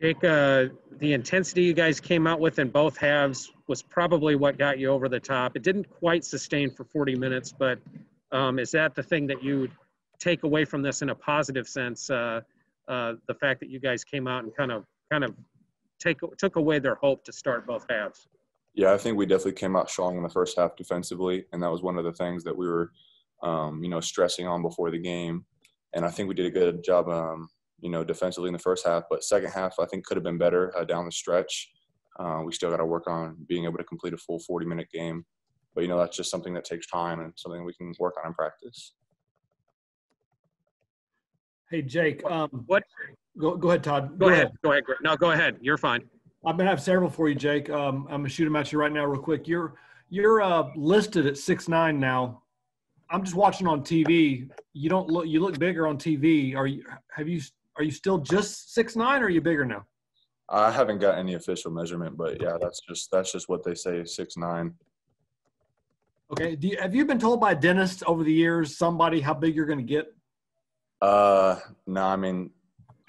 Jake, the intensity you guys came out with in both halves was probably what got you over the top. It didn't quite sustain for 40 minutes, but is that the thing that you take away from this in a positive sense? The fact that you guys came out and kind of took away their hope to start both halves. Yeah, I think we definitely came out strong in the first half defensively, and that was one of the things that we were, stressing on before the game. And I think we did a good job, defensively in the first half. But second half, I think could have been better down the stretch. We still got to work on being able to complete a full 40-minute game. But, that's just something that takes time and something we can work on in practice. Hey, Jake. What? Go ahead, Todd. Go ahead. Go ahead. No, go ahead. You're fine. I'm gonna have several for you, Jake. I'm gonna shoot them at you right now, real quick. You're listed at 6'9" now. I'm just watching on TV. You look bigger on TV. Are you still just 6'9" or are you bigger now? I haven't got any official measurement, but yeah, that's just what they say, 6'9". Okay. Have you been told by a dentist over the years, somebody, how big you're gonna get? No, I mean,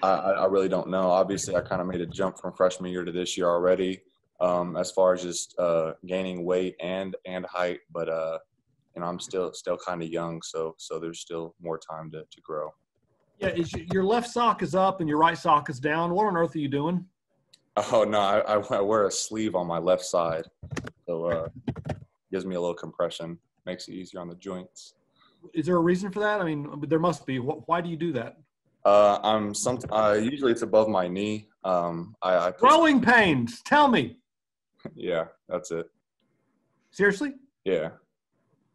I really don't know. Obviously, I kind of made a jump from freshman year to this year already, as far as just gaining weight and height. But I'm still kind of young, so there's still more time to grow. Yeah, your left sock is up and your right sock is down. What on earth are you doing? Oh no, I wear a sleeve on my left side, so gives me a little compression, makes it easier on the joints. Is there a reason for that? I mean, there must be. Why do you do that? Usually it's above my knee. Growing pains. Tell me. Yeah, that's it. Seriously? Yeah.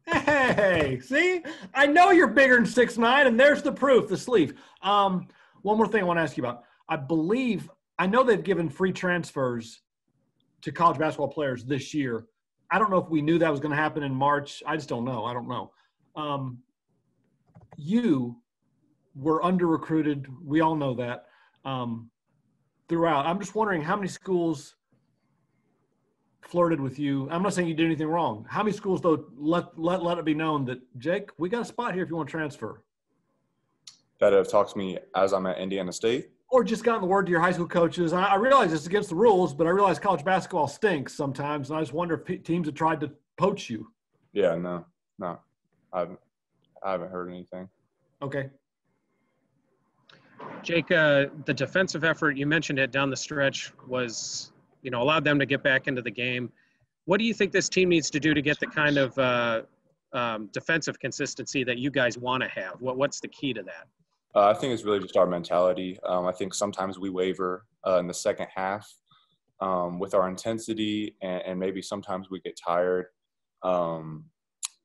Hey, see? I know you're bigger than 6'9", and there's the proof, the sleeve. One more thing I want to ask you about. I know they've given free transfers to college basketball players this year. I don't know if we knew that was going to happen in March. I just don't know. I don't know. You were under-recruited. We all know that throughout. I'm just wondering how many schools flirted with you. I'm not saying you did anything wrong. How many schools, though, let it be known that, Jake, we got a spot here if you want to transfer? That have talked to me as I'm at Indiana State? Or just gotten the word to your high school coaches. I realize it's against the rules, but I realize college basketball stinks sometimes, and I just wonder if teams have tried to poach you. Yeah, no. I haven't heard anything. Okay. Jake, the defensive effort, you mentioned it down the stretch, was, allowed them to get back into the game. What do you think this team needs to do to get the kind of defensive consistency that you guys want to have? What's the key to that? I think it's really just our mentality. I think sometimes we waver in the second half with our intensity, and maybe sometimes we get tired.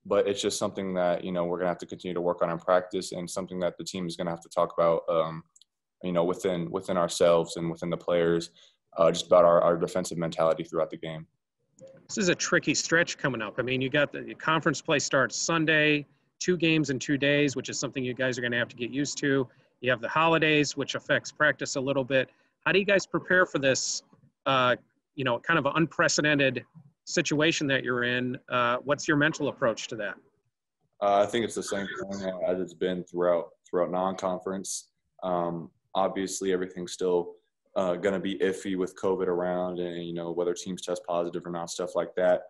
But it's just something that, we're going to have to continue to work on in practice, and something that the team is going to have to talk about, within ourselves and within the players, just about our defensive mentality throughout the game. This is a tricky stretch coming up. I mean, you got the conference play starts Sunday, 2 games in 2 days, which is something you guys are going to have to get used to. You have the holidays, which affects practice a little bit. How do you guys prepare for this, kind of unprecedented situation that you're in? What's your mental approach to that? I think it's the same thing as it's been throughout non-conference. Obviously, everything's still going to be iffy with COVID around, and whether teams test positive or not, stuff like that.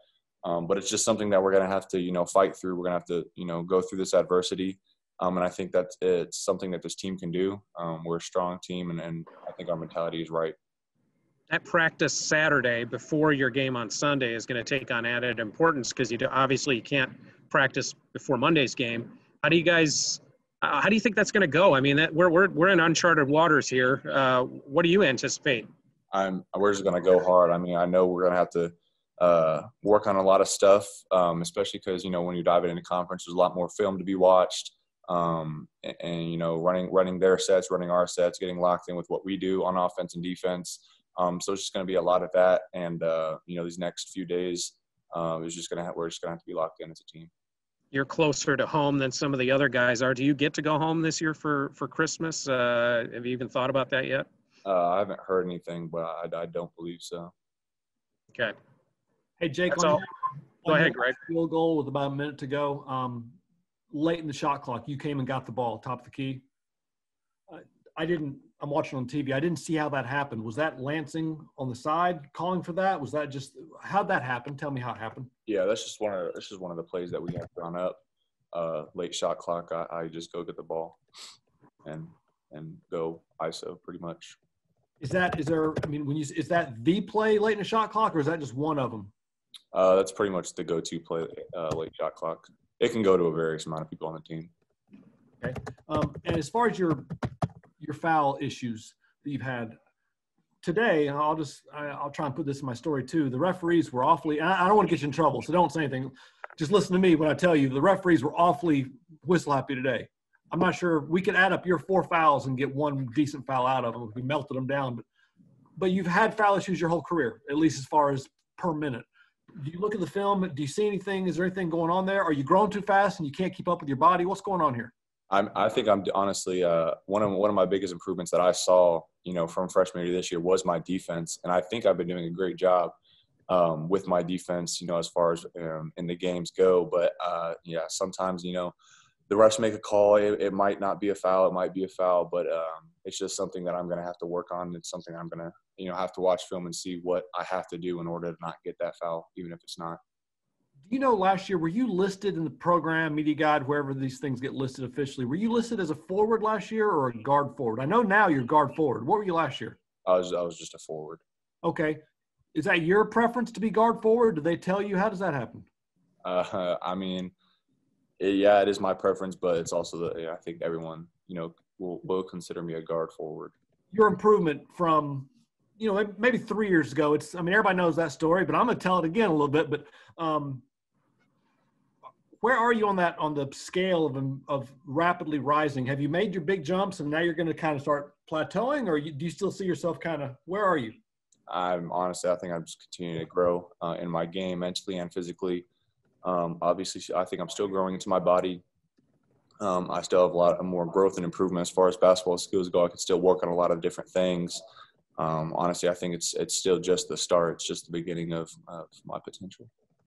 But it's just something that we're going to have to fight through. We're going to have to go through this adversity, and I think that it's something that this team can do. We're a strong team, and I think our mentality is right. That practice Saturday before your game on Sunday is going to take on added importance because obviously you can't practice before Monday's game. How do you think that's going to go? I mean, we're in uncharted waters here. What do you anticipate? We're just going to go hard. I mean, I know we're going to have to work on a lot of stuff, especially because when you dive into conference, there's a lot more film to be watched, and running their sets, running our sets, getting locked in with what we do on offense and defense. So it's just going to be a lot of that, and these next few days, we're just going to have to be locked in as a team. You're closer to home than some of the other guys are. Do you get to go home this year for Christmas? Have you even thought about that yet? I haven't heard anything, but I don't believe so. Okay. Hey, Jake. Go ahead, Greg. Field goal with about a minute to go. Late in the shot clock, you came and got the ball, top of the key. I I'm watching on TV. I didn't see how that happened. Was that Lansing on the side calling for that? Was that just how'd that happen? Tell me how it happened. Yeah, that's just one of the plays that we have drawn up. Late shot clock. I just go get the ball and go ISO pretty much. Is that the play late in the shot clock, or is that just one of them? That's pretty much the go-to play late shot clock. It can go to a various amount of people on the team. Okay. And as far as your foul issues that you've had today, I'll try and put this in my story too. The referees were awfully, I don't want to get you in trouble, so don't say anything. Just listen to me when I tell you the referees were awfully whistle happy today. I'm not sure we could add up your 4 fouls and get one decent foul out of them if we melted them down, but you've had foul issues your whole career, at least as far as per minute. Do you look at the film? Do you see anything? Is there anything going on there? Are you growing too fast and you can't keep up with your body? What's going on here? I think I'm honestly one of my biggest improvements that I saw, from freshman year this year was my defense, and I think I've been doing a great job with my defense, as far as in the games go. But sometimes the refs make a call. It might not be a foul. It might be a foul, but it's just something that I'm going to have to work on. It's something I'm going to have to watch film and see what I have to do in order to not get that foul, even if it's not. Last year, were you listed in the program, media guide, wherever these things get listed officially? Were you listed as a forward last year or a guard forward? I know now you're guard forward. What were you last year? I was just a forward. Okay. Is that your preference to be guard forward? Do they tell you? How does that happen? It is my preference, but it's also I think everyone, will consider me a guard forward. Your improvement from, maybe 3 years ago, everybody knows that story, but I'm going to tell it again a little bit, but where are you on the scale of rapidly rising? Have you made your big jumps and now you're going to kind of start plateauing, or do you still see yourself where are you? I think I'm just continuing to grow in my game mentally and physically. Obviously, I think I'm still growing into my body. I still have a lot more growth and improvement as far as basketball skills go. I can still work on a lot of different things. Honestly, I think it's still just the start. It's just the beginning of my potential.